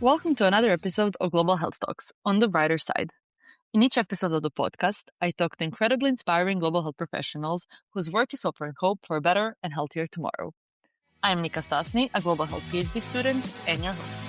Welcome to another episode of Global Health Talks on the brighter side. In each episode of the podcast, I talk to incredibly inspiring global health professionals whose work is offering hope for a better and healthier tomorrow. I'm Nika Stasny, a global health PhD student and your host.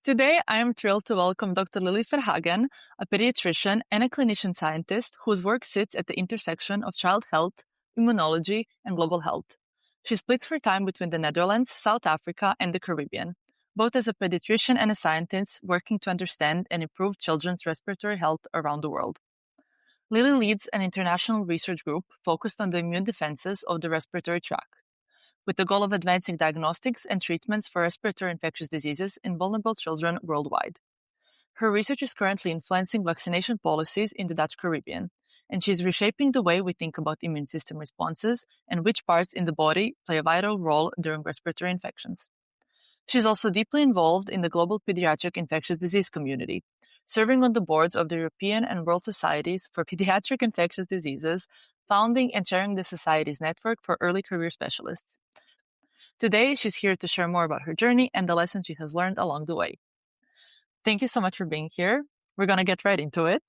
Today, I am thrilled to welcome Dr. Lilly Verhagen, a pediatrician and a clinician scientist whose work sits at the intersection of child health, immunology, and global health. She splits her time between the Netherlands, South Africa, and the Caribbean, both as a pediatrician and a scientist working to understand and improve children's respiratory health around the world. Lilly leads an international research group focused on the immune defenses of the respiratory tract, with the goal of advancing diagnostics and treatments for respiratory infectious diseases in vulnerable children worldwide. Her research is currently influencing vaccination policies in the Dutch Caribbean, and she is reshaping the way we think about immune system responses and which parts in the body play a vital role during respiratory infections. She is also deeply involved in the global pediatric infectious disease community, serving on the boards of the European and World Societies for Pediatric Infectious Diseases, founding and chairing the Society's network for early career specialists. Today, she's here to share more about her journey and the lessons she has learned along the way. Thank you so much for being here. We're going to get right into it.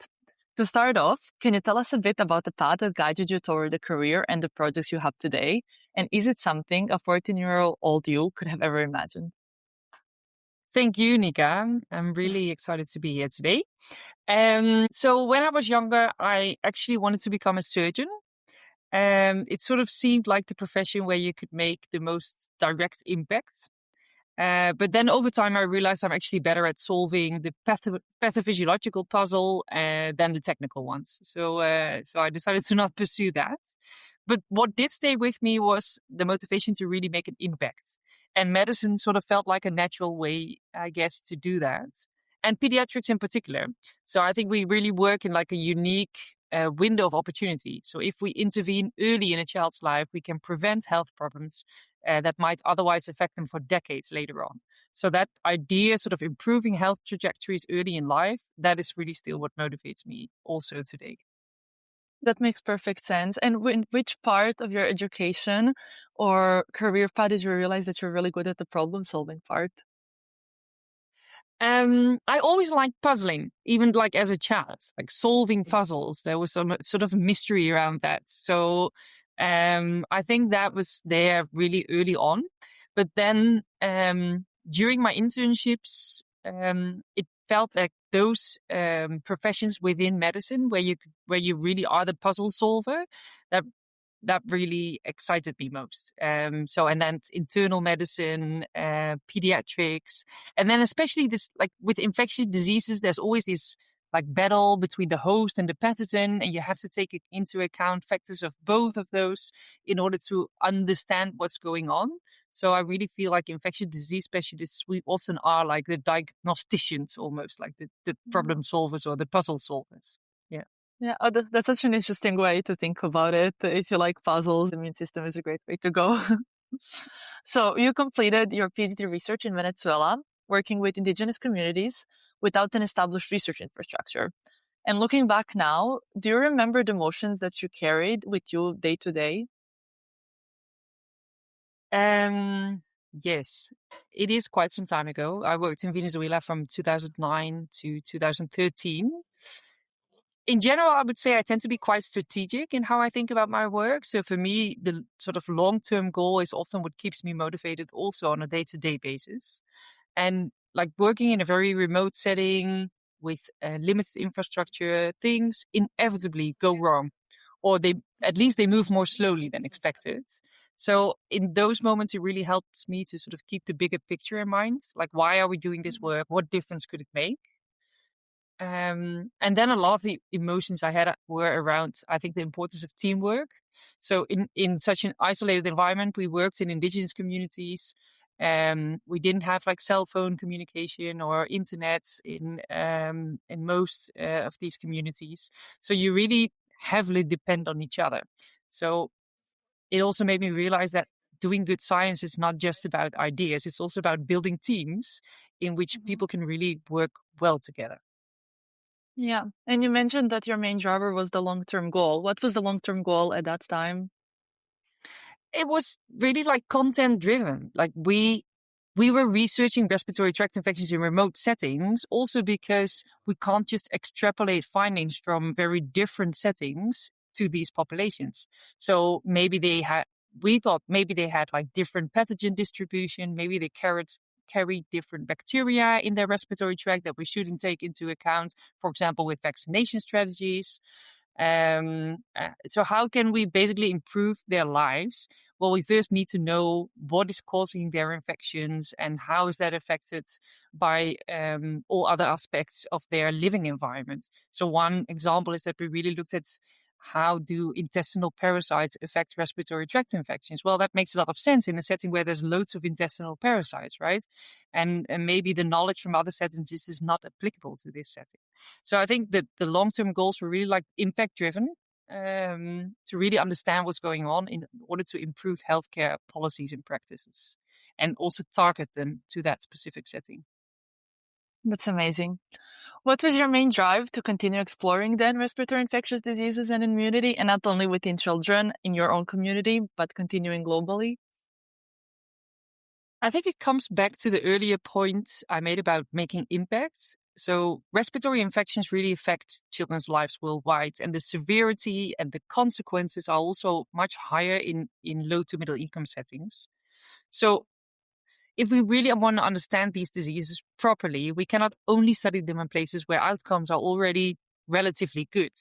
To start off, can you tell us a bit about the path that guided you toward the career and the projects you have today? And is it something a 14-year-old you could have ever imagined? Thank you, Nika. I'm really excited to be here today. So when I was younger, I actually wanted to become a surgeon. It sort of seemed like the profession where you could make the most direct impact. But then over time, I realized I'm actually better at solving the pathophysiological puzzle than the technical ones. So I decided to not pursue that. But what did stay with me was the motivation to really make an impact. And medicine sort of felt like a natural way, I guess, to do that. And pediatrics in particular. So I think we really work in like a unique window of opportunity. So if we intervene early in a child's life, we can prevent health problems that might otherwise affect them for decades later on. So that idea, sort of improving health trajectories early in life, that is really still what motivates me also today. That makes perfect sense. And in which part of your education or career path did you realize that you're really good at the problem-solving part? I always liked puzzling, even like as a child, like solving puzzles. There was some sort of mystery around that. So I think that was there really early on. But then during my internships, it felt like those professions within medicine where you really are the puzzle solver, that really excited me most. And then internal medicine, pediatrics, and then especially this, like with infectious diseases, there's always this like battle between the host and the pathogen, and you have to take into account factors of both of those in order to understand what's going on. So I really feel like infectious disease specialists, we often are like the diagnosticians, almost like the problem solvers or the puzzle solvers. Yeah. Yeah, that's such an interesting way to think about it. If you like puzzles, the immune system is a great way to go. So you completed your PhD research in Venezuela, working with Indigenous communities without an established research infrastructure. And looking back now, do you remember the emotions that you carried with you day to day? Yes, it is quite some time ago. I worked in Venezuela from 2009 to 2013. In general, I would say I tend to be quite strategic in how I think about my work. So for me, the sort of long-term goal is often what keeps me motivated also on a day-to-day basis. And like working in a very remote setting with limited infrastructure, things inevitably go wrong, or at least they move more slowly than expected. So in those moments, it really helps me to sort of keep the bigger picture in mind. Like, why are we doing this work? What difference could it make? And then a lot of the emotions I had were around, I think, the importance of teamwork. So in such an isolated environment, we worked in Indigenous communities. We didn't have like cell phone communication or internet in most of these communities. So you really heavily depend on each other. So it also made me realize that doing good science is not just about ideas. It's also about building teams in which people can really work well together. Yeah. And you mentioned that your main driver was the long-term goal. What was the long-term goal at that time? it was really like content driven. Like we were researching respiratory tract infections in remote settings also because we can't just extrapolate findings from very different settings to these populations. So maybe we thought maybe they had like different pathogen distribution, maybe they carried different bacteria in their respiratory tract that we shouldn't take into account, for example, with vaccination strategies. So how can we basically improve their lives? Well, we first need to know what is causing their infections and how is that affected by all other aspects of their living environment. So one example is that we really looked at how do intestinal parasites affect respiratory tract infections? Well, that makes a lot of sense in a setting where there's loads of intestinal parasites, right? And maybe the knowledge from other settings is not applicable to this setting. So I think that the long-term goals were really like impact-driven, to really understand what's going on in order to improve healthcare policies and practices, and also target them to that specific setting. That's amazing. What was your main drive to continue exploring then respiratory infectious diseases and immunity, and not only within children in your own community, but continuing globally? I think it comes back to the earlier point I made about making impacts. So respiratory infections really affect children's lives worldwide, and the severity and the consequences are also much higher in low to middle income settings. So if we really want to understand these diseases properly, we cannot only study them in places where outcomes are already relatively good.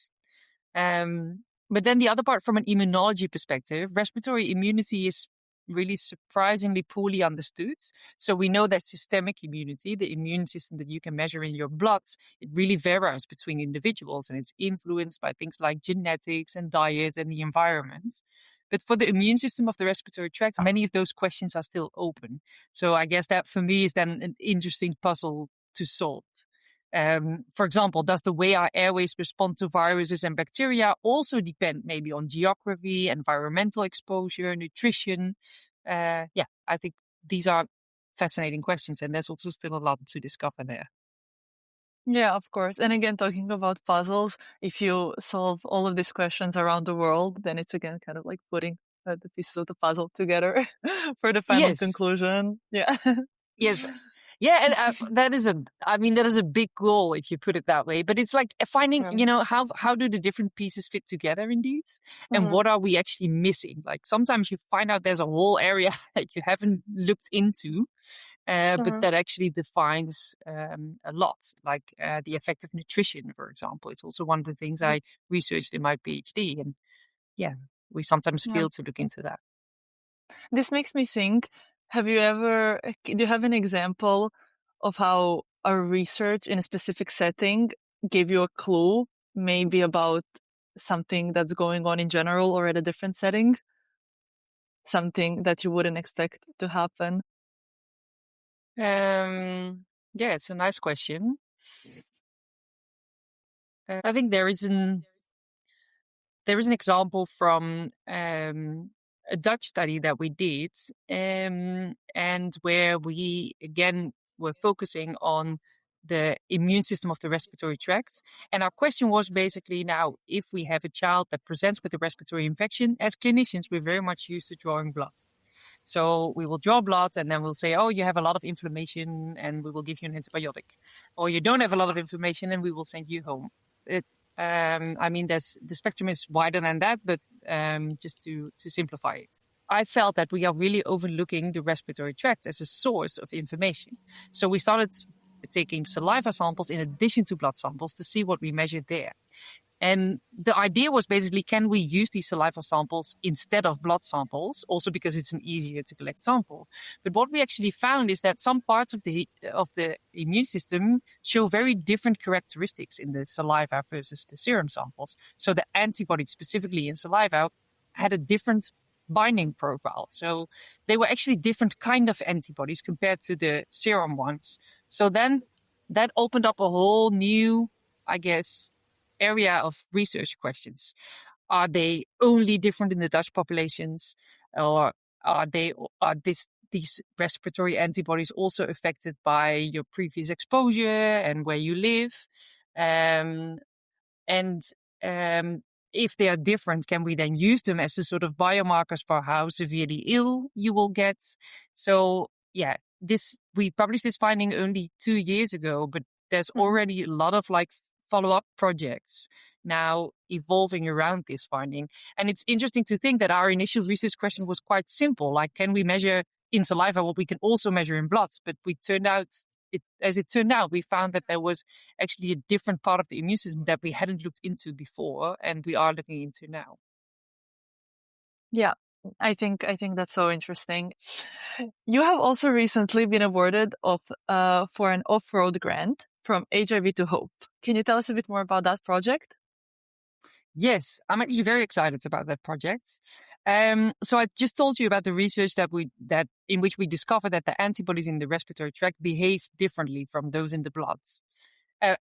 But then the other part, from an immunology perspective, respiratory immunity is really surprisingly poorly understood. So we know that systemic immunity, the immune system that you can measure in your blood, it really varies between individuals, and it's influenced by things like genetics and diet and the environment. But for the immune system of the respiratory tract, many of those questions are still open. So I guess that for me is then an interesting puzzle to solve. For example, does the way our airways respond to viruses and bacteria also depend maybe on geography, environmental exposure, nutrition? I think these are fascinating questions, and there's also still a lot to discover there. Yeah, of course. And again, talking about puzzles, if you solve all of these questions around the world, then it's again kind of like putting the pieces of the puzzle together for the final Yes. conclusion. Yeah. Yes. Yeah, and that is a big goal if you put it that way. But it's like finding, how do the different pieces fit together indeed, and Mhm. what are we actually missing? Like sometimes you find out there's a whole area that you haven't looked into, but Mhm. that actually defines a lot. Like the effect of nutrition, for example. It's also one of the things Mhm. I researched in my PhD, and yeah, we sometimes Yeah. fail to look into that. This makes me think, do you have an example of how a research in a specific setting gave you a clue, maybe about something that's going on in general or at a different setting? Something that you wouldn't expect to happen? Yeah, it's a nice question. I think there is an example from a Dutch study that we did, and where we again were focusing on the immune system of the respiratory tract. And our question was basically, now, if we have a child that presents with a respiratory infection, as clinicians, we're very much used to drawing blood. So we will draw blood and then we'll say, oh, you have a lot of inflammation and we will give you an antibiotic. Or you don't have a lot of inflammation and we will send you home. The spectrum is wider than that, but just to simplify it. I felt that we are really overlooking the respiratory tract as a source of information. So we started taking saliva samples in addition to blood samples to see what we measured there. And the idea was basically, can we use these saliva samples instead of blood samples? Also because it's an easier to collect sample. But what we actually found is that some parts of the immune system show very different characteristics in the saliva versus the serum samples. So the antibodies specifically in saliva had a different binding profile. So they were actually different kind of antibodies compared to the serum ones. So then that opened up a whole new, I guess, area of research questions. Are they only different in the Dutch populations, or are these respiratory antibodies also affected by your previous exposure and where you live? And if they are different, can we then use them as the sort of biomarkers for how severely ill you will get? So yeah, we published this finding only 2 years ago, but there's already a lot of like follow-up projects now evolving around this finding. And it's interesting to think that our initial research question was quite simple, like, can we measure in saliva what we can also measure in blood? But as it turned out, we found that there was actually a different part of the immune system that we hadn't looked into before, and we are looking into now. Yeah, I think that's so interesting. You have also recently been awarded for an off-road grant from HIV to Hope. Can you tell us a bit more about that project? Yes, I'm actually very excited about that project. So I just told you about the research that in which we discovered that the antibodies in the respiratory tract behave differently from those in the blood.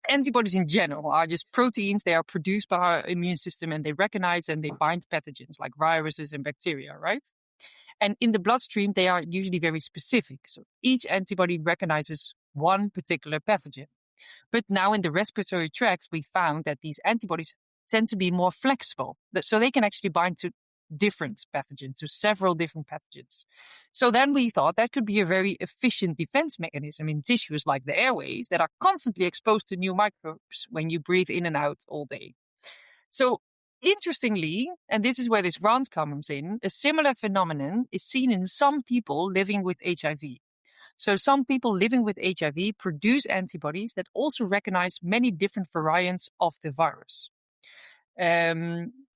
Antibodies in general are just proteins. They are produced by our immune system, and they recognize and they bind pathogens like viruses and bacteria, right? And in the bloodstream, they are usually very specific. So each antibody recognizes one particular pathogen. But now in the respiratory tracts, we found that these antibodies tend to be more flexible. So they can actually bind to different pathogens, to several different pathogens. So then we thought that could be a very efficient defense mechanism in tissues like the airways that are constantly exposed to new microbes when you breathe in and out all day. So interestingly, and this is where this grant comes in, a similar phenomenon is seen in some people living with HIV. So some people living with HIV produce antibodies that also recognize many different variants of the virus.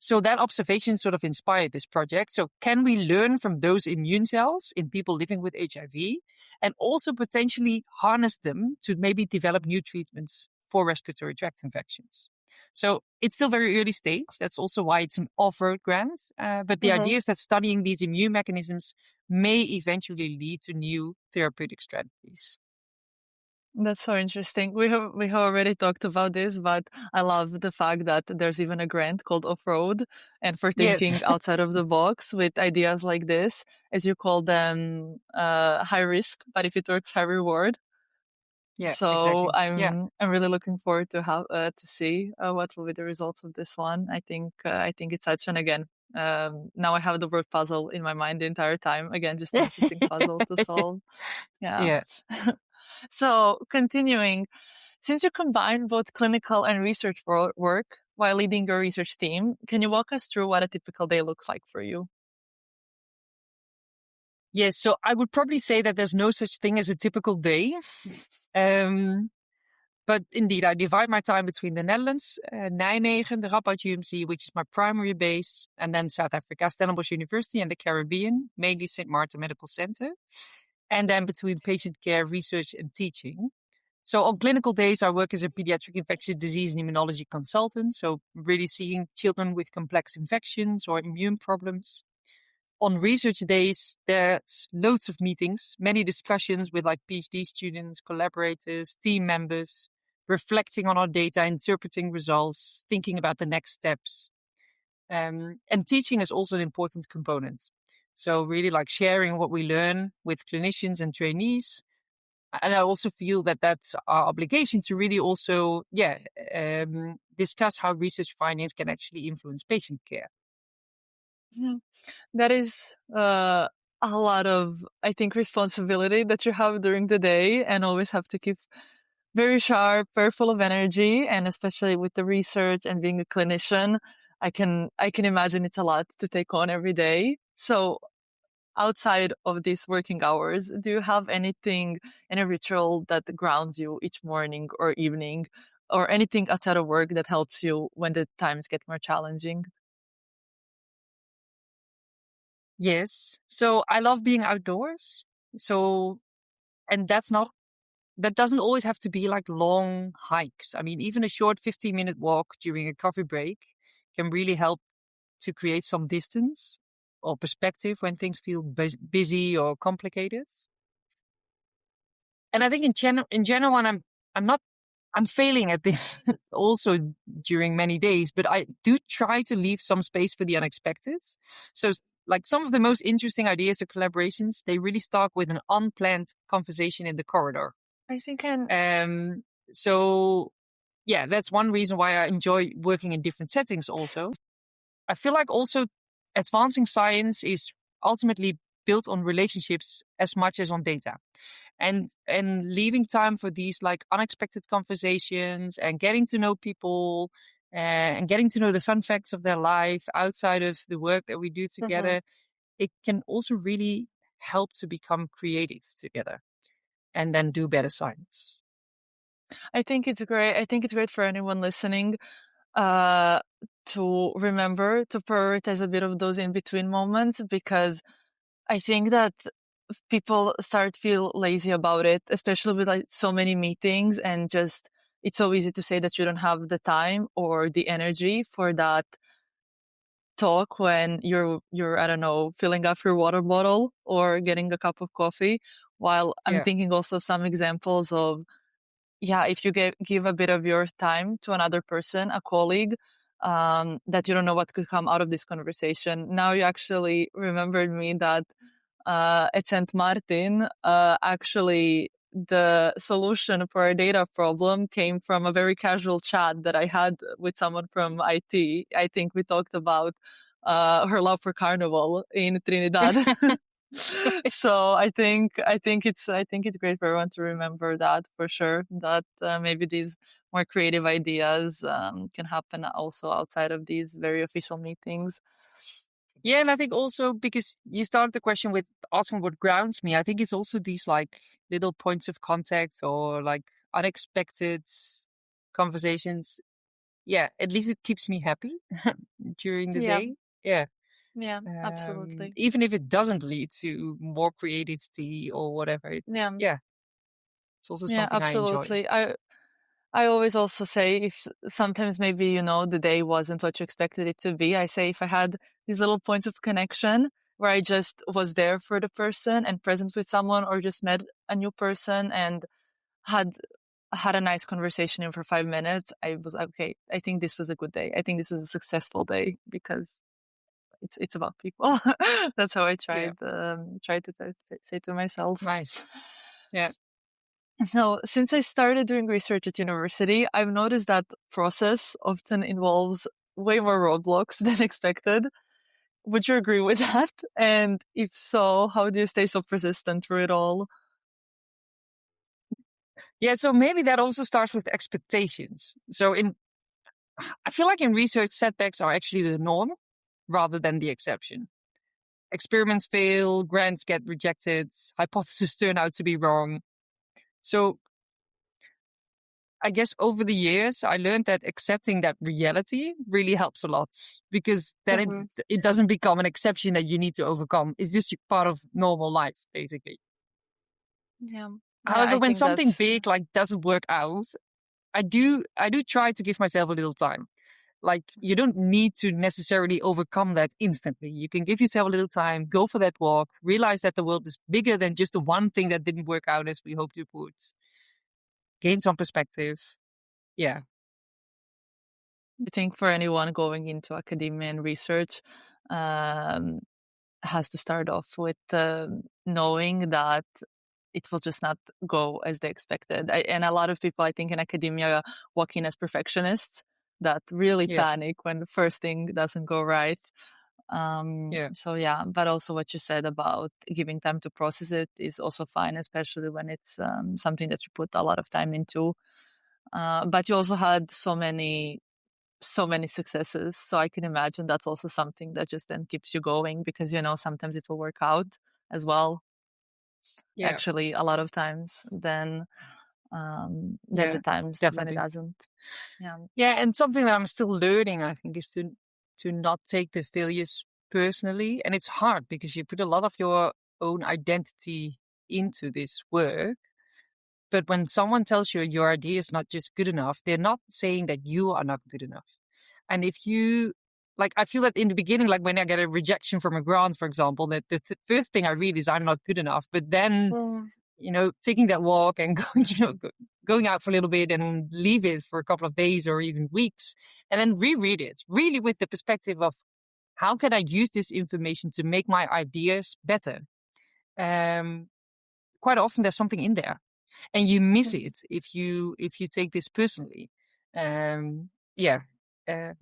So that observation sort of inspired this project. So can we learn from those immune cells in people living with HIV and also potentially harness them to maybe develop new treatments for respiratory tract infections? So it's still very early stage. That's also why it's an off-road grant. But the idea is that studying these immune mechanisms may eventually lead to new therapeutic strategies. That's so interesting. We have already talked about this, but I love the fact that there's even a grant called Off-Road, and for thinking Yes. outside of the box with ideas like this, as you call them, high risk, but if it works, high reward. Yeah, So exactly. Yeah. I'm really looking forward to see what will be the results of this one. I think it's such an again. Now I have the word puzzle in my mind the entire time. Again, just an interesting puzzle to solve. Yeah. Yeah. So continuing, since you combine both clinical and research work while leading your research team, can you walk us through what a typical day looks like for you? Yes, so I would probably say that there's no such thing as a typical day. But indeed, I divide my time between the Netherlands, Nijmegen, the Radboud UMC, which is my primary base, and then South Africa, Stellenbosch University, and the Caribbean, mainly St. Martin Medical Center, and then between patient care, research, and teaching. So on clinical days, I work as a pediatric infectious disease and immunology consultant, so really seeing children with complex infections or immune problems. On research days, there's loads of meetings, many discussions with like PhD students, collaborators, team members, reflecting on our data, interpreting results, thinking about the next steps. And teaching is also an important component. So really like sharing what we learn with clinicians and trainees. And I also feel that that's our obligation to really also, discuss how research findings can actually influence patient care. Yeah. That is a lot of, I think, responsibility that you have during the day and always have to keep very sharp, very full of energy. And especially with the research and being a clinician, I can imagine it's a lot to take on every day. So outside of these working hours, do you have anything, any ritual that grounds you each morning or evening or anything outside of work that helps you when the times get more challenging? Yes. So I love being outdoors. So, and that doesn't always have to be like long hikes. I mean, even a short 15-minute walk during a coffee break can really help to create some distance or perspective when things feel busy or complicated. And I think in general, and I'm failing at this also during many days, but I do try to leave some space for the unexpected. So like some of the most interesting ideas or collaborations, they really start with an unplanned conversation in the corridor. I think So yeah, that's one reason why I enjoy working in different settings also. I feel like also advancing science is ultimately built on relationships as much as on data. And leaving time for these like unexpected conversations and getting to know people and getting to know the fun facts of their life outside of the work that we do Mhm. together, it can also really help to become creative together and then do better science. I think it's great. I think it's great for anyone listening uh, to remember to prioritize a bit of those in between moments, because I think that people start feel lazy about it, especially with like so many meetings, and just it's so easy to say that you don't have the time or the energy for that talk when you're I don't know, filling up your water bottle or getting a cup of coffee. While I'm Yeah. thinking also of some examples of, yeah, if you give a bit of your time to another person, a colleague, that you don't know what could come out of this conversation. Now you actually remembered me that at St. Martin, actually the solution for a data problem came from a very casual chat that I had with someone from IT. I think we talked about her love for carnival in Trinidad. So I think it's great for everyone to remember that, for sure, that maybe these more creative ideas can happen also outside of these very official meetings. Yeah, and I think also because you started the question with asking what grounds me, I think it's also these like little points of contact or like unexpected conversations. Yeah, at least it keeps me happy during the Yeah, day. Yeah. yeah, absolutely. Even if it doesn't lead to more creativity or whatever, Yeah, it's also yeah, something I enjoy. absolutely. I always also say, if sometimes maybe, the day wasn't what you expected it to be, I say if I had these little points of connection where I just was there for the person and present with someone, or just met a new person and had had a nice conversation in for 5 minutes, I was like, okay, I think this was a good day. I think this was a successful day, because it's about people. That's how I Yeah, tried to say to myself. nice. Yeah. So, since I started doing research at university, I've noticed that process often involves way more roadblocks than expected. Would you agree with that? And if so, how do you stay so persistent through it all? Yeah, so maybe that also starts with expectations. I feel like in research, setbacks are actually the norm rather than the exception. Experiments fail, grants get rejected, hypotheses turn out to be wrong. So I guess over the years, I learned that accepting that reality really helps a lot, because then Hmm. it doesn't become an exception that you need to overcome. It's just part of normal life, basically. Yeah. Yeah, However, I when think something that's, big like doesn't work out, I do try to give myself a little time. Like, you don't need to necessarily overcome that instantly. You can give yourself a little time, go for that walk, realize that the world is bigger than just the one thing that didn't work out as we hoped it would. Gain some perspective. Yeah. I think for anyone going into academia and research, um, has to start off with knowing that it will just not go as they expected. And a lot of people, I think, in academia walk in as perfectionists that really Yeah. panic when the first thing doesn't go right. Yeah. So yeah, but also what you said about giving time to process it is also fine, especially when it's something that you put a lot of time into. But you also had so many successes, so I can imagine that's also something that just then keeps you going, because sometimes it will work out as well, Yeah. actually a lot of times, than the Yeah. times when it Definitely. doesn't. Yeah. Yeah. And something that I'm still learning, I think, is to not take the failures personally. And it's hard because you put a lot of your own identity into this work. But when someone tells you your idea is not just good enough, they're not saying that you are not good enough. And if you, like, I feel that in the beginning, like when I get a rejection from a grant, for example, that the first thing I read is I'm not good enough. But then, Mm. taking that walk and going, going out for a little bit and leave it for a couple of days or even weeks, and then reread it really with the perspective of how can I use this information to make my ideas better? Um, Quite often there's something in there and you miss it if you take this personally. Yeah, uh,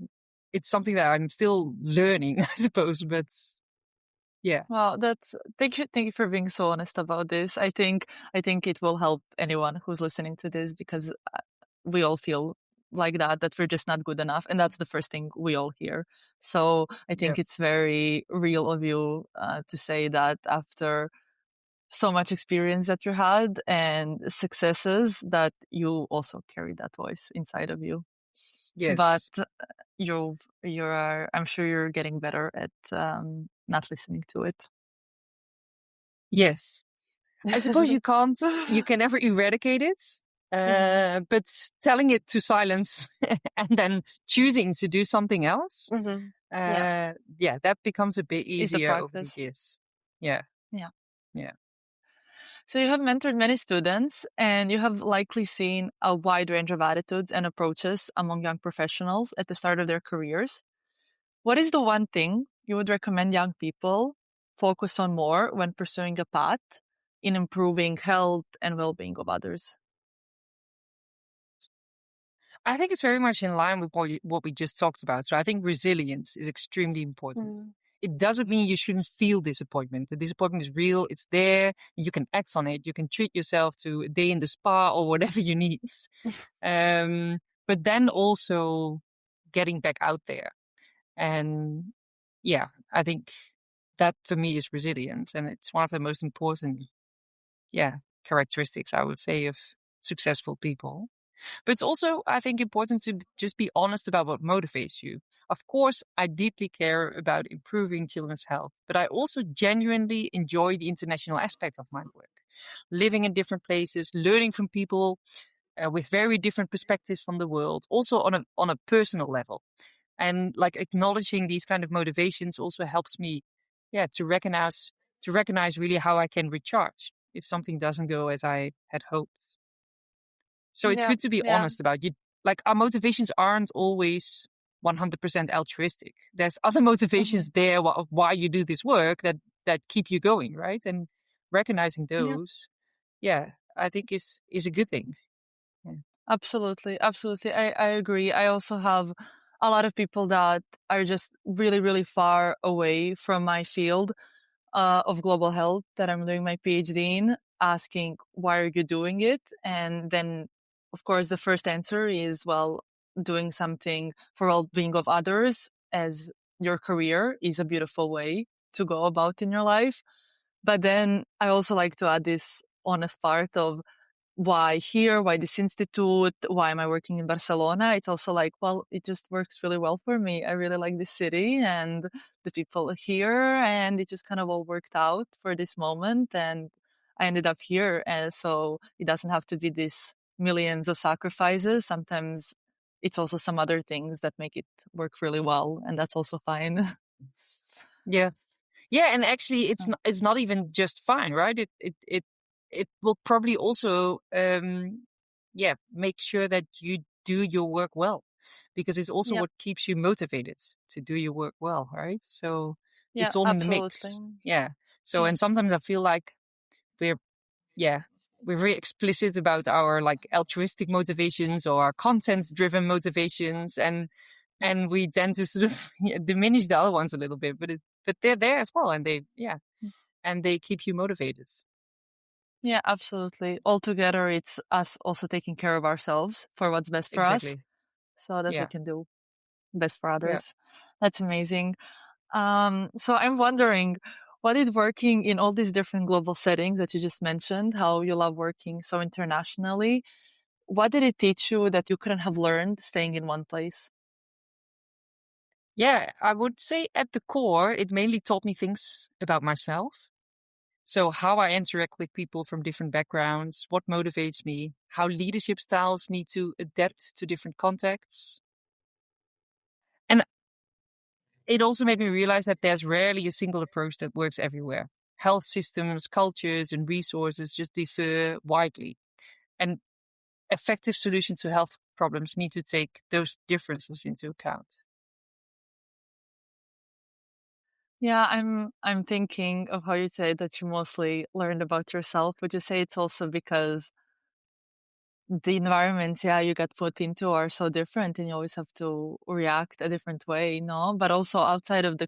it's something that I'm still learning, I suppose. But yeah, Well, that's thank you for being so honest about this. I think it will help anyone who's listening to this because we all feel like that we're just not good enough, and that's the first thing we all hear. So I yeah, think it's very real of you to say that after so much experience that you had and successes that you also carry that voice inside of you. But yes, you're I'm sure you're getting better at not listening to it. yes. I suppose you can never eradicate it. Hmm. But telling it to silence and then choosing to do something else, Hmm. Yeah, yeah, that becomes a bit is the easier over the practice. years. Yeah, Yeah. yeah. So you have mentored many students and you have likely seen a wide range of attitudes and approaches among young professionals at the start of their careers. What is the one thing you would recommend young people focus on more when pursuing a path in improving health and well-being of others? I think it's very much in line with what we just talked about. So I think resilience is extremely important. Mm. It doesn't mean you shouldn't feel disappointment. The disappointment is real. It's there. You can act on it. You can treat yourself to a day in the spa or whatever you need. Um, but then also getting back out there. And yeah, I think that for me is resilience. And it's one of the most important, yeah, characteristics I would say of successful people. But it's also, I think, important to just be honest about what motivates you. Of course, I deeply care about improving children's health, but I also genuinely enjoy the international aspect of my work. Living in different places, learning from people with very different perspectives from the world, also on a personal level. And like acknowledging these kind of motivations also helps me, yeah, to recognize really how I can recharge if something doesn't go as I had hoped. So it's Yeah, good to be yeah. honest about you. Like our motivations aren't always 100% altruistic. There's other motivations Hmm. there of why you do this work that keep you going, right? And recognizing Yeah, those, yeah, I think is a good thing. Yeah. absolutely. Absolutely. I agree. I also have a lot of people that are just really, really far away from my field of global health that I'm doing my PhD in, asking, why are you doing it? And then, of course, the first answer is, well, doing something for well-being of others as your career is a beautiful way to go about in your life. But then I also like to add this honest part of why here, why this institute, why am I working in Barcelona? It's also like, well, it just works really well for me. I really like this city and the people here, and it just kind of all worked out for this moment. And I ended up here. And so it doesn't have to be this millions of sacrifices. Sometimes it's also some other things that make it work really well. And that's also fine. Yeah. Yeah, and actually, it's not even just fine, right? It will probably also, yeah, make sure that you do your work well, because it's also Yeah. what keeps you motivated to do your work well, right? So Yeah, it's all in the absolutely. mix. Yeah. So Yeah. and sometimes I feel like we're yeah we're very explicit about our like altruistic motivations or our content driven motivations, Yeah. and we tend to sort of diminish the other ones a little bit, but they're there as well, and they keep you motivated. Yeah, absolutely. Altogether, it's us also taking care of ourselves for what's best for us Exactly. so that we Yeah. can do best for Yeah. others. That's amazing. So I'm wondering, what did working in all these different global settings that you just mentioned, how you love working so internationally, what did it teach you that you couldn't have learned staying in one place? Yeah. I would say at the core, it mainly taught me things about myself. So how I interact with people from different backgrounds, what motivates me, how leadership styles need to adapt to different contexts. And it also made me realize that there's rarely a single approach that works everywhere. Health systems, cultures, and resources just differ widely. And effective solutions to health problems need to take those differences into account. Yeah, I'm thinking of how you say that you mostly learned about yourself. Would you say it's also because the environments, you get put into are so different, and you always have to react a different way, no? But also outside of the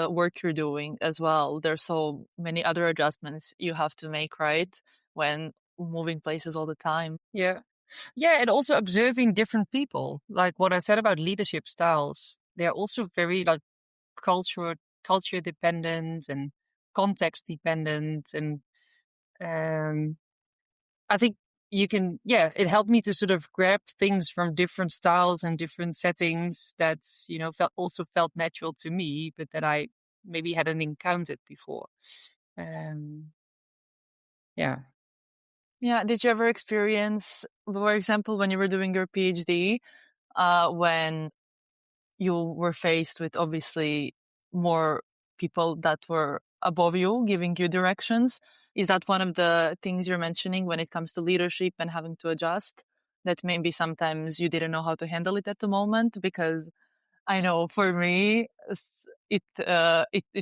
work you're doing as well, there's so many other adjustments you have to make, right? When moving places all the time. Yeah. Yeah, and also observing different people. Like what I said about leadership styles, they're also very like culture culture dependent and context dependent. And I think you can, yeah, it helped me to sort of grab things from different styles and different settings that, felt natural to me, but that I maybe hadn't encountered before. Um, yeah. Yeah. Did you ever experience, for example, when you were doing your PhD, when you were faced with obviously more people that were above you giving you directions? Is that one of the things you're mentioning when it comes to leadership and having to adjust? That maybe sometimes you didn't know how to handle it at the moment? Because I know for me, it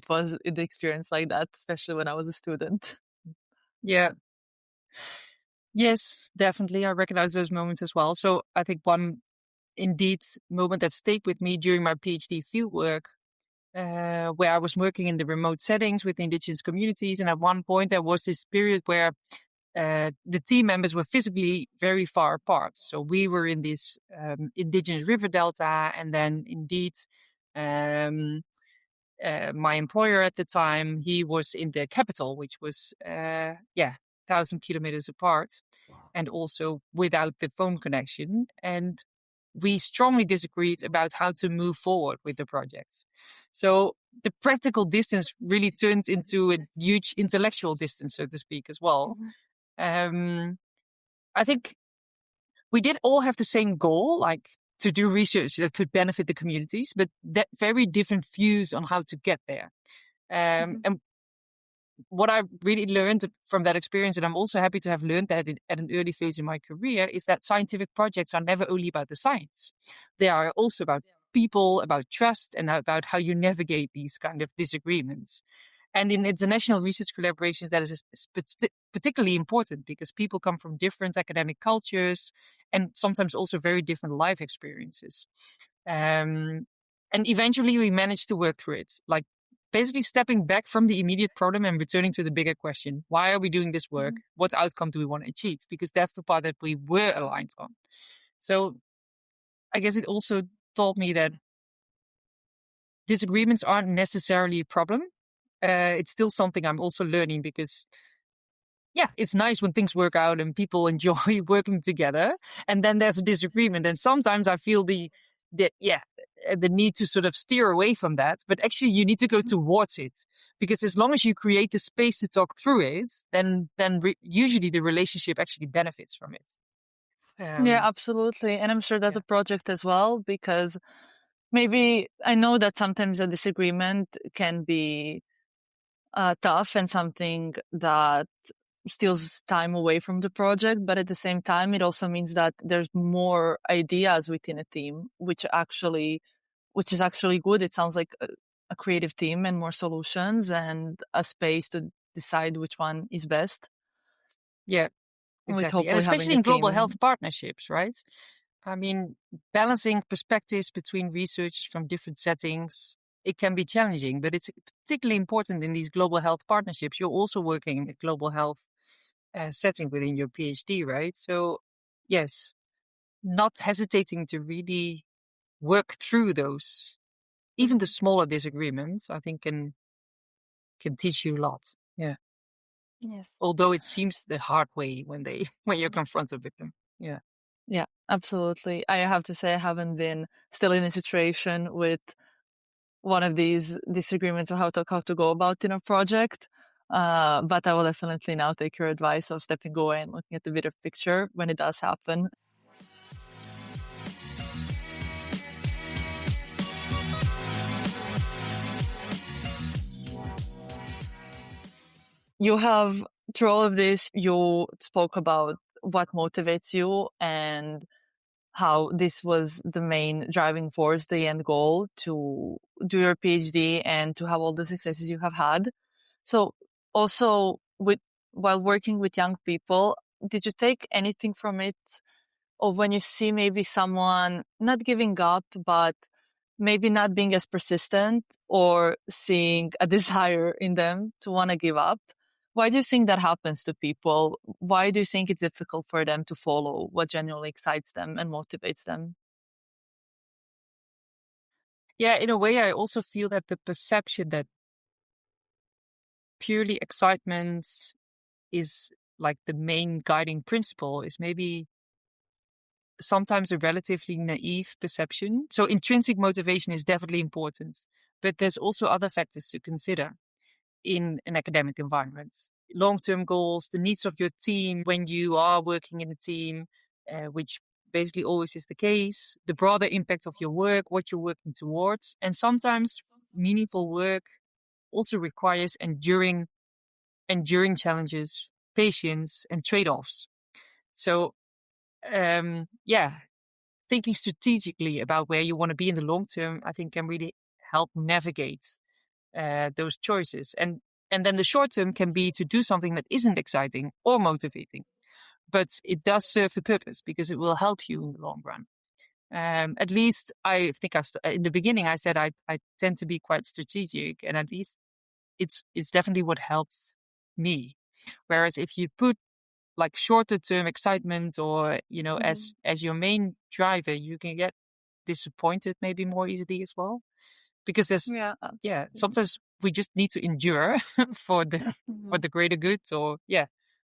was the experience like that, especially when I was a student. Yeah. Yes, definitely. I recognize those moments as well. So I think one indeed moment that stayed with me during my PhD fieldwork, where I was working in the remote settings with indigenous communities. And at one point, there was this period where the team members were physically very far apart. So we were in this indigenous river delta, and then indeed, um, my employer at the time, he was in the capital, which was 1,000 kilometers apart, and also without the phone connection. And we strongly disagreed about how to move forward with the projects. So the practical distance really turned into a huge intellectual distance, so to speak, as well. I think we did all have the same goal, like to do research that could benefit the communities, but that very different views on how to get there. And what I really learned from that experience, and I'm also happy to have learned that at an early phase in my career, is that scientific projects are never only about the science. They are also about people, about trust, and about how you navigate these kind of disagreements. And in international research collaborations, that is particularly important because people come from different academic cultures and sometimes also very different life experiences. Um, and eventually we managed to work through it, like basically stepping back from the immediate problem and returning to the bigger question. Why are we doing this work? What outcome do we want to achieve? Because that's the part that we were aligned on. So I guess it also taught me that disagreements aren't necessarily a problem. It's still something I'm also learning because, yeah, it's nice when things work out and people enjoy working together. And then there's a disagreement. And sometimes I feel the need to sort of steer away from that. But actually, you need to go towards it because as long as you create the space to talk through it, then usually the relationship actually benefits from it. Yeah, absolutely. And I'm sure that's Yeah. a project as well, because maybe I know that sometimes a disagreement can be tough and something that steals time away from the project, but at the same time, it also means that there's more ideas within a team, which is actually good. It sounds like a creative team and more solutions and a space to decide which one is best. Yeah, With exactly. And hopefully having especially a in global team. health partnerships, right? I mean, balancing perspectives between researchers from different settings, it can be challenging, but it's particularly important in these global health partnerships. You're also working in a global health setting within your PhD, right? So, yes, not hesitating to really work through those, even the smaller disagreements, I think can teach you a lot. Yeah. Yes. Although it seems the hard way when when you're confronted with them. Yeah. Yeah, absolutely. I have to say I haven't been still in a situation with one of these disagreements of how to go about in a project. But I will definitely now take your advice of stepping away and looking at the bigger picture when it does happen. You have, through all of this, you spoke about what motivates you and how this was the main driving force, the end goal to do your PhD and to have all the successes you have had. So also while working with young people, did you take anything from it? Or when you see maybe someone not giving up, but maybe not being as persistent, or seeing a desire in them to want to give up? Why do you think that happens to people? Why do you think it's difficult for them to follow what genuinely excites them and motivates them? Yeah, in a way, I also feel that the perception that purely excitement is like the main guiding principle is maybe sometimes a relatively naive perception. So intrinsic motivation is definitely important, but there's also other factors to consider in an academic environment. Long-term goals, the needs of your team when you are working in a team, which basically always is the case, the broader impact of your work, what you're working towards, and sometimes meaningful work also requires enduring challenges, patience, and trade-offs. So, yeah, thinking strategically about where you want to be in the long term, I think can really help navigate those choices. And then the short term can be to do something that isn't exciting or motivating, but it does serve the purpose because it will help you in the long run. At least I think in the beginning I said I tend to be quite strategic, and at least it's definitely what helps me. Whereas if you put like shorter term excitement or as your main driver, you can get disappointed maybe more easily as well, because there's Yeah. sometimes we just need to endure for the for Mhm. the greater good, or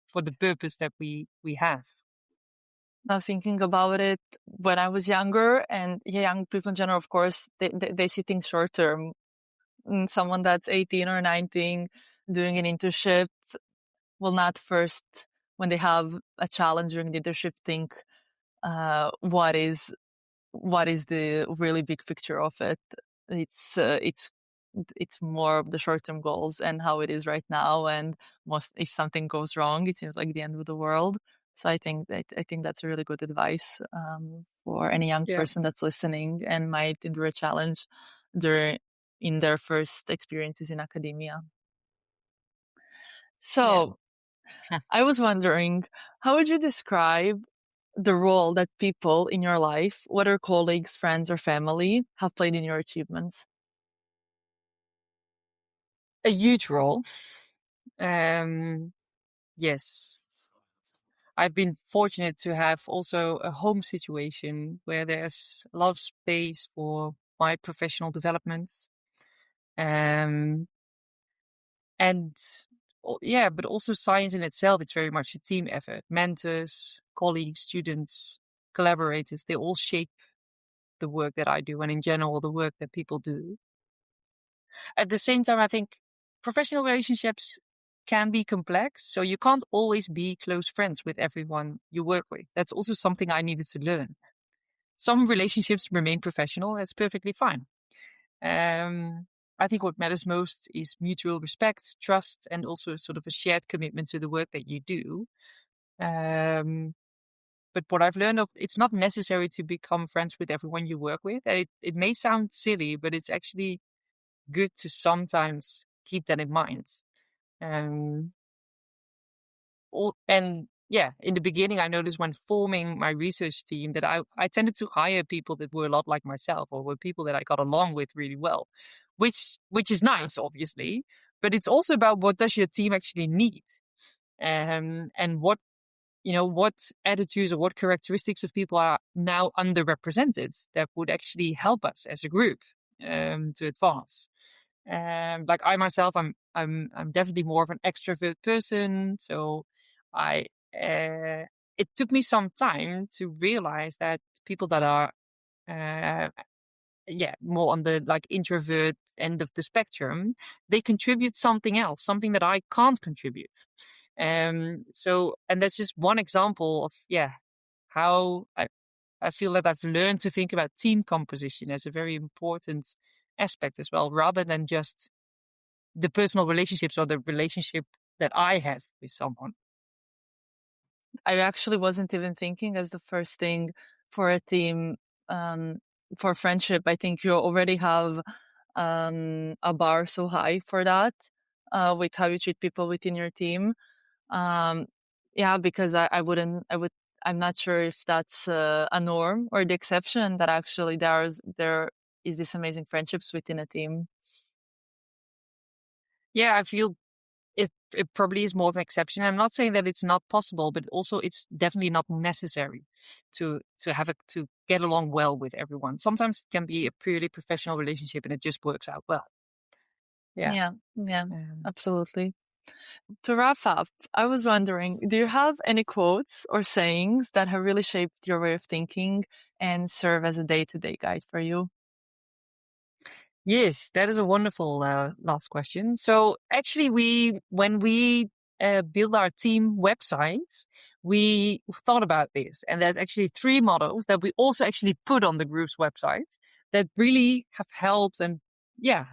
for the purpose that we have. Now thinking about it, when I was younger, and yeah, young people in general, of course, they see things short term. Someone that's 18 or 19 doing an internship will not first, when they have a challenge during the internship, think what is the really big picture of it. It's more of the short term goals and how it is right now. And most, if something goes wrong, it seems like the end of the world. So I think that's a really good advice for any young Yeah, person that's listening and might endure a challenge during in their first experiences in academia. yeah. So I was wondering, how would you describe the role that people in your life, whether colleagues, friends, or family, have played in your achievements? A huge role. Um, yes, I've been fortunate to have also a home situation where there's a lot of space for my professional developments. Um, and yeah, but also science in itself, it's very much a team effort. Mentors, colleagues, students, collaborators, they all shape the work that I do and in general the work that people do. At the same time, I think professional relationships can be complex, so you can't always be close friends with everyone you work with. That's also something I needed to learn. Some relationships remain professional, that's perfectly fine. Um, I think what matters most is mutual respect, trust, and also sort of a shared commitment to the work that you do. Um, but what I've learned of, it's not necessary to become friends with everyone you work with. And it may sound silly, but it's actually good to sometimes keep that in mind. Um, and yeah, in the beginning, I noticed when forming my research team that I tended to hire people that were a lot like myself, or were people that I got along with really well, which is nice, obviously, but it's also about what does your team actually need, and what attitudes or what characteristics of people are now underrepresented that would actually help us as a group to advance. Like I myself, I'm definitely more of an extrovert person. So I it took me some time to realize that people that are uh, more on the like introvert end of the spectrum, they contribute something else, something that I can't contribute. And that's just one example of how I feel that I've learned to think about team composition as a very important aspect as well, rather than just the personal relationships or the relationship that I have with someone. I actually wasn't even thinking as the first thing for a team, um, for friendship. I think you already have a bar so high for that with how you treat people within your team. Um, Yeah, because I'm not sure if that's a norm or the exception, that actually there is this amazing friendships within a team. Yeah, I feel it probably is more of an exception. I'm not saying that it's not possible, but also it's definitely not necessary to get along well with everyone. Sometimes it can be a purely professional relationship and it just works out well. Yeah. Yeah, yeah, Um, absolutely. To wrap up, I was wondering, do you have any quotes or sayings that have really shaped your way of thinking and serve as a day-to-day guide for you? yes, that is a wonderful last question. So actually, when we build our team websites, we thought about this, and there's actually three models that we also actually put on the group's websites that really have helped and yeah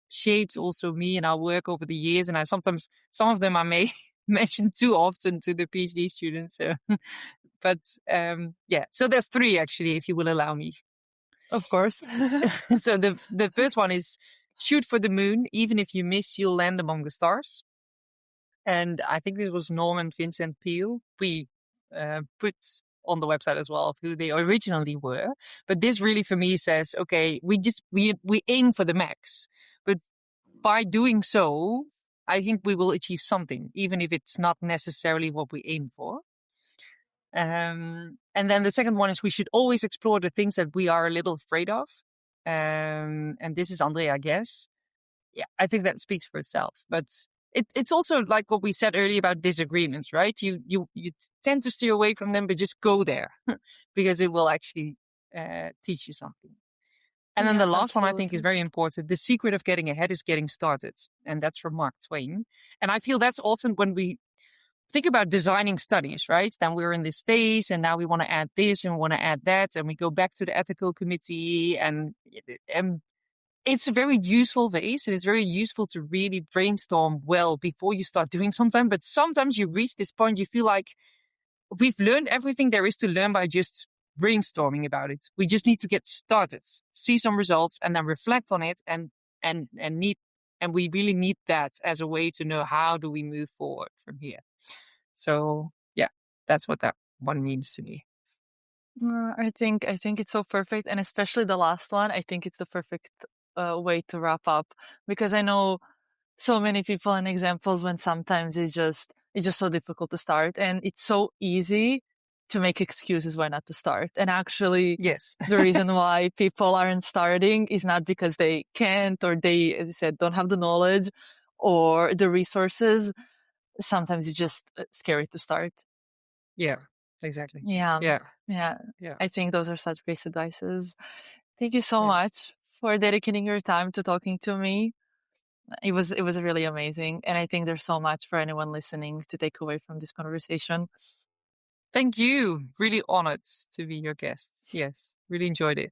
shaped also me and our work over the years. And I sometimes some of them I may mention too often to the PhD students. But yeah, so there's three actually, if you will allow me. Of course. So the first one is shoot for the moon. Even if you miss, you'll land among the stars. And I think this was Norman Vincent Peale. We put on the website as well of who they originally were. But this really for me says, okay, we aim for the max. But by doing so, I think we will achieve something, even if it's not necessarily what we aim for. And then the second one is we should always explore the things that we are a little afraid of. And this is Andrea, I guess. Yeah, I think that speaks for itself. But it's also like what we said earlier about disagreements, right? You tend to steer away from them, but just go there because it will actually teach you something. And then Yeah, the last one I think is absolutely. very important. The secret of getting ahead is getting started. And that's from Mark Twain. And I feel that's often when we think about designing studies, right? Then we're in this phase and now we want to add this and we want to add that. And we go back to the ethical committee and it's a very useful phase and it's very useful to really brainstorm well before you start doing something. But sometimes you reach this point, you feel like we've learned everything there is to learn by just brainstorming about it. We just need to get started, see some results and then reflect on it and we really need that as a way to know how do we move forward from here. So yeah, that's what that one means to me. I think it's so perfect, and especially the last one. I think it's the perfect way to wrap up, because I know so many people and examples when sometimes it's just so difficult to start, and it's so easy to make excuses why not to start. And actually, Yes. the reason why people aren't starting is not because they can't, or they, as I said, don't have the knowledge or the resources. Sometimes it's just scary to start. Yeah, exactly. Yeah, Yeah. yeah. Yeah. I think those are such great advices. Thank you so Yeah. much for dedicating your time to talking to me. It was really amazing, and I think there's so much for anyone listening to take away from this conversation. Thank you. Really honored to be your guest. Yes, really enjoyed it.